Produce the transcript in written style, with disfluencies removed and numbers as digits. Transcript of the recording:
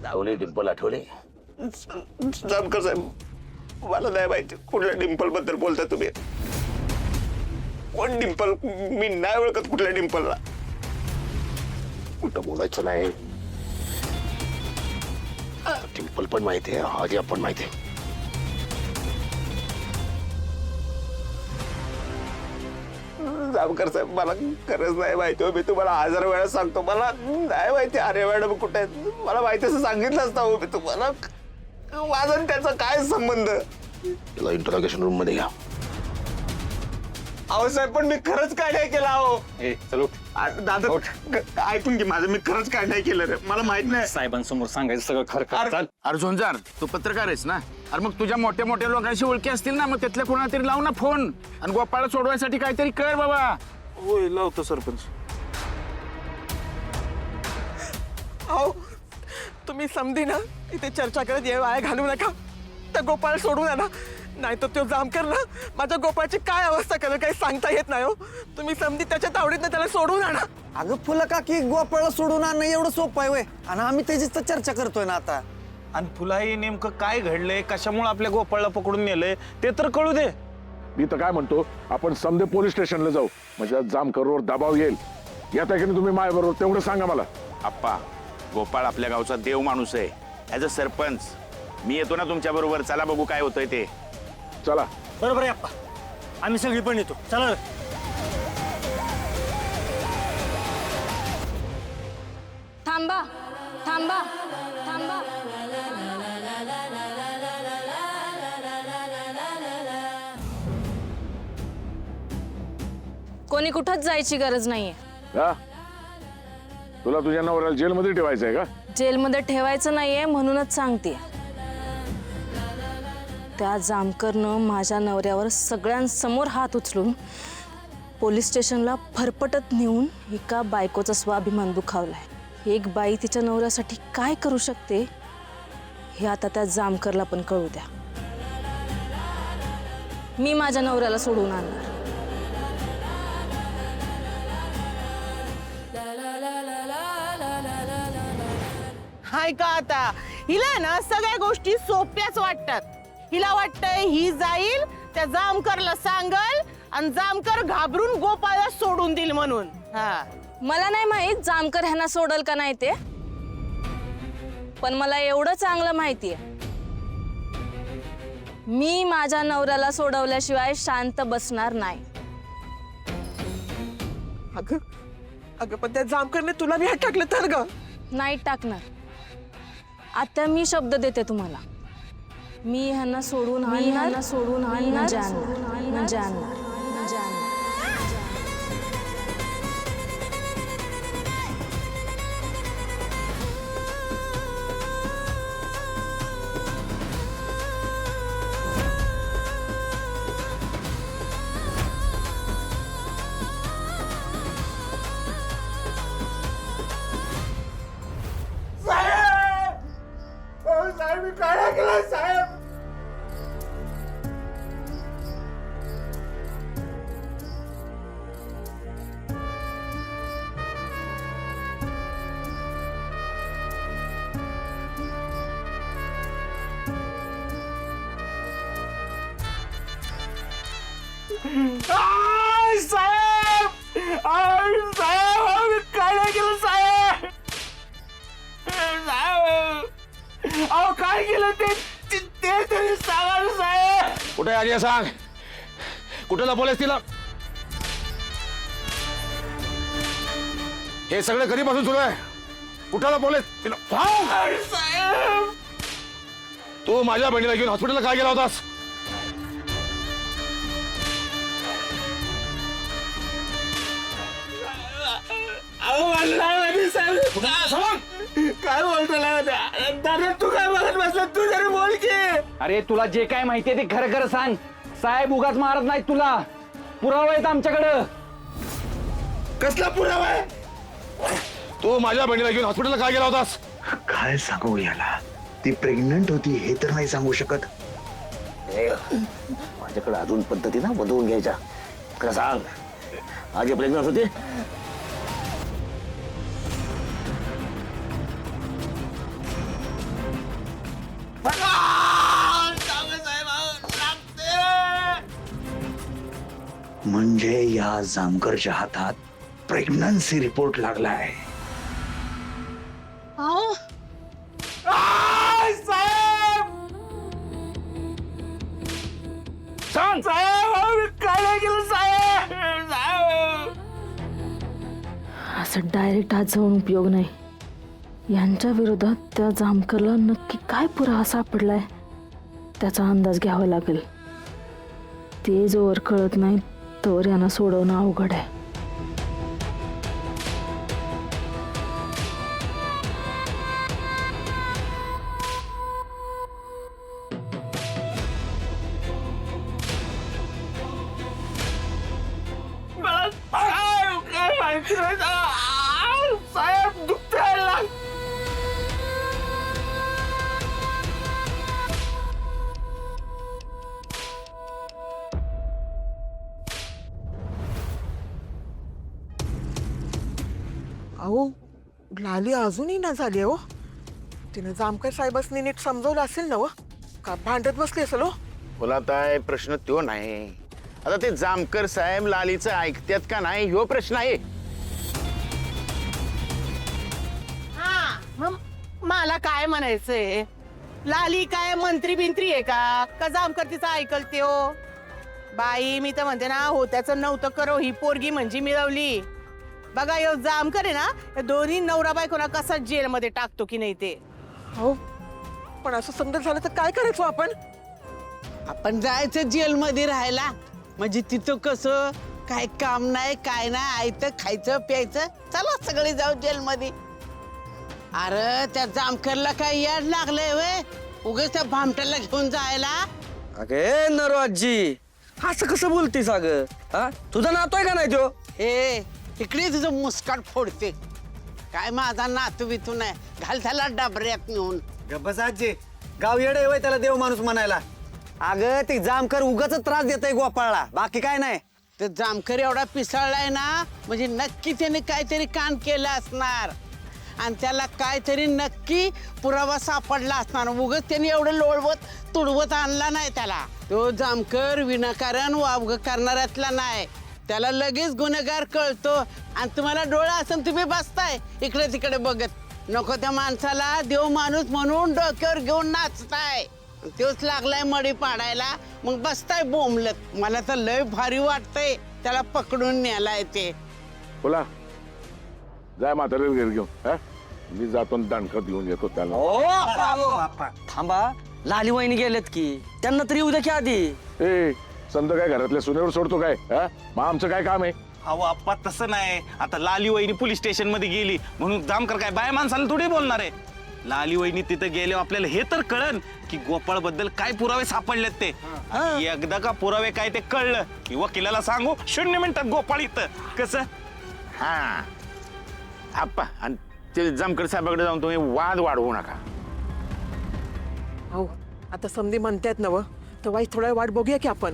धावले डिंपल आठवले. जामकर साहेब, मला नाही माहिती कुठल्या डिंपल बद्दल बोलता तुम्ही. कोण डिंपल? मी नाही ओळखत कुठल्या डिंपलला. कुठं बोलायचं नाही. डिंपल पण माहिती आहे, आजी पण माहिती आहे. जामकर साहेब, मला खरंच नाही माहिती हो. मी तुम्हाला 1000 वेळा सांगतो, मला नाही माहिती अरे मॅडम कुठे आहेत. मला माहिती असं सांगितलं असतं हो मी तुम्हाला. माझा आणि त्याचा काय संबंध? त्याला इंटरोगेशन रूम मध्ये घ्या. अहो साहेब, पण मी खरंच काय नाही केलं. अहो चलो दादा, ऐकून घे माझं. मी खरंच काय नाही केलं रे. मला माहित नाही. साहेबांसमोर सांगायचं सगळं खरं. चाल. अरे झोंजार, तू पत्रकार आहेस ना? अरे मग तुझ्या मोठ्या मोठ्या लोकांशी ओळखी असतील ना, मग त्यातल्या कोणाला तरी लाव ना फोन. आणि गोपाळला सोडवायसाठी काहीतरी कर बाबा. होय, लावतो सरपंच. अहो तुम्ही समधी ना इथे चर्चा करत ये वाया घालू नका. त्या गोपाळ सोडून आणा, नाही तर तो जामकर ना माझ्या गोपाळची काय अवस्था करेल काही सांगता येत नाही हो. तुम्ही समधी त्याच्या तावडीतनं त्याला सोडून आणा. अगं फुलं काकी, गोपाळला सोडून आणणं एवढं सोपं आहे वय? आणि आम्ही त्याचीच तर चर्चा करतोय ना आता. आणि तुलाही नेमकं काय घडलंय, कशामुळे आपल्या गोपाळला पकडून नेलंय ते तर कळू दे. मी तर काय म्हणतो, आपण समदे पोलीस स्टेशनला जाऊ, म्हणजे जामकरवर दबाव येईल. येता की नाही तुम्ही माझ्याबरोबर, तेवढं सांगा मला. आप्पा, गोपाळ आपल्या गावचा देव माणूस आहे. ऍज अ सरपंच मी येतो ना तुमच्या बरोबर. चला बघू काय होतंय ते. चला. बरोबर आहे अप्पा, आम्ही सगळी पण येतो. चला. थांबा थांबा थांबा. कोणी कुठंच जायची गरज नाहीये. हा? तुला तुझ्या नवऱ्याला जेलमध्ये ठेवायचं आहे का? जेलमध्ये ठेवायचं नाहीये म्हणूनच सांगते. त्या जामकरनं माझ्या नवऱ्यावर सगळ्यांसमोर हात उचलून पोलीस स्टेशनला फरफटत नेऊन एका बायकोचा स्वाभिमान दुखावलाय. एक बाई तिच्या नवऱ्यासाठी काय करू शकते हे आता त्या जामकरला पण कळू द्या. मी माझ्या नवऱ्याला सोडून आणणार. हाय का आता हिला ना सगळ्या गोष्टी सोप्याच वाटतात. हिला वाटतंय ही जाईल त्या जामकरला सांगल आणि जामकर घाबरून गोपाळला सोडून देईल म्हणून. हा, मला नाही माहित जामकर ह्यांना सोडल का नाही ते, पण मला एवढं चांगलं माहितीये मी माझ्या नवऱ्याला सोडवल्याशिवाय शांत बसणार नाही. अगं अगं पण त्या जामकरने तुला मी हात टाकलं तर ग? नाही टाकणार. आता मी शब्द देते तुम्हाला, मी ह्यांना सोडून आणणार. साहेब, मी काय केलं साहेब? साहेब, मी काय नाही केलं साहेब. अहो काय केलं ते तरी सांगा साहेब. कुठे आली सांग. कुठे लपवलेस तिला? हे सगळं कधीपासून सुरू आहे? कुठं लपवलेस तिला? साहेब, तू माझ्या बहिणीला घेऊन हॉस्पिटलला काय गेला होतास? काय बोलतो दादा? तू काय बघत बसला? तू जरी बोल की. अरे तुला जे काय माहितीये ते खरं खरं सांग. साहेब उगाच मारत नाहीत तुला. पुरावा आहेत आमच्याकडं. कसला पुरावा आहे? तू माझ्या बहिणीला घेऊन हॉस्पिटलला काय गेला होतास? काय सांगू याला? ती प्रेग्नंट होती हे तर नाही सांगू शकत. माझ्याकडे अजून पद्धती ना बदलून घ्यायच्या. खरं सांग, आजी प्रेग्नंट होती? म्हणजे या जामकरच्या हातात प्रेग्नन्सी रिपोर्ट लागलाय. सांग काय केलं साहेब? असं डायरेक्ट हात जाऊन उपयोग नाही. यांच्या विरोधात त्या जामकरला नक्की काय पुरावा सापडलाय त्याचा अंदाज घ्यावा लागेल. ते जोवर कळत नाही तोवर यांना सोडवणं अवघड आहे. साहेब दुखतंय. अहो लाली अजूनही ना झाली हो. तिनं जामकर साहेबांनी नीट समजवलं असेल ना व का भांडत बसली असेल हो. बोला आता प्रश्न तो नाही. आता ते जामकर साहेब लालीचं ऐकतात का नाही ह्यो प्रश्न आहे. हा मग मला काय म्हणायचंय, लाली काय मंत्री बिंत्री आहे का जामकर तिचं ऐकलते हो. बाई मी तर म्हणते ना हो त्याचं नव्हतं करो ही पोरगी म्हणजे मिळवली. बघा यो जामकर आहे ना या दोन्ही नवरा बायकोना कसा जेलमध्ये टाकतो की नाही ते. हो पण असं समजत झालं तर काय करायचो आपण. आपण जायचं जेलमध्ये राहायला म्हणजे तिथं कसं काय काम नाही काय नाही आयतं खायचं प्यायचं चला सगळे जाऊ जेलमध्ये. अरे त्या जामकरला काय याड लागलंय वय उगाच त्या भामट्याला घेऊन जायला. अगे नरो आजी असं कसं बोलतीस अगं? हा तुझा नातोय का नाही तो? हे इकडे तुझं मुस्काट फोडते. काय माझा नातू बितू नाही घाल त्याला डबऱ्यात नेऊन. गप्पस आजी गाव येडे वय त्याला देव माणूस म्हणायला. अगं ते जामकर उगाच त्रास देतय गोपाळला बाकी काय नाही. तर जामकर एवढा पिसाळलाय ना म्हणजे नक्की त्याने काहीतरी कांड केलं असणार आणि त्याला काहीतरी नक्की पुरावा सापडला असणार. उगाच त्याने एवढं लोळवत तुडवत आणला नाही त्याला. तो जामकर विनाकारण वावग करणाऱ्यातला नाही. त्याला लगेच गुन्हेगार कळतो आणि तुम्हाला डोळा असून तुम्ही बसताय इकडे तिकडे बघत. नको त्या माणसाला देव माणूस म्हणून डोक्यावर घेऊन नाचताय. तोच लागलाय मडी पाडायला मग बसताय बोंबलत. मला तर लय भारी वाटतंय त्याला पकडून न्यायलाय ते. बोला जाय म्हातारीला घरी घेऊन. हा मी जातो दणकत घेऊन येतो त्याला. थांबा लाली वहिनी गेलेत की त्यांना तरी येऊ द्या की आधी. ए समजा काय घरातल्या सुनेवर सोडतो काय? हा मग आमचं काय काम आहे? अहो आप्पा तसं नाही. आता लाली वहिनी पोलीस स्टेशन मध्ये गेली म्हणून जामकर काय बाय माणसाला थोडी बोलणार आहे. लाली वहिनी तिथे गेले आपल्याला हे तर कळन की गोपाळ बद्दल काय पुरावे सापडलेत ते. एकदा का पुरावे काय ते कळलं की वकिलाला सांगू 0 मिनिटात गोपाळ इथं कसं. हा आप्पा आणि ते जामकर साहेबाकडे जाऊन तुम्ही वाद वाढवू नका. हो आता समधी म्हणतात ना व तर वाईट थोडा वाट बघूया की आपण.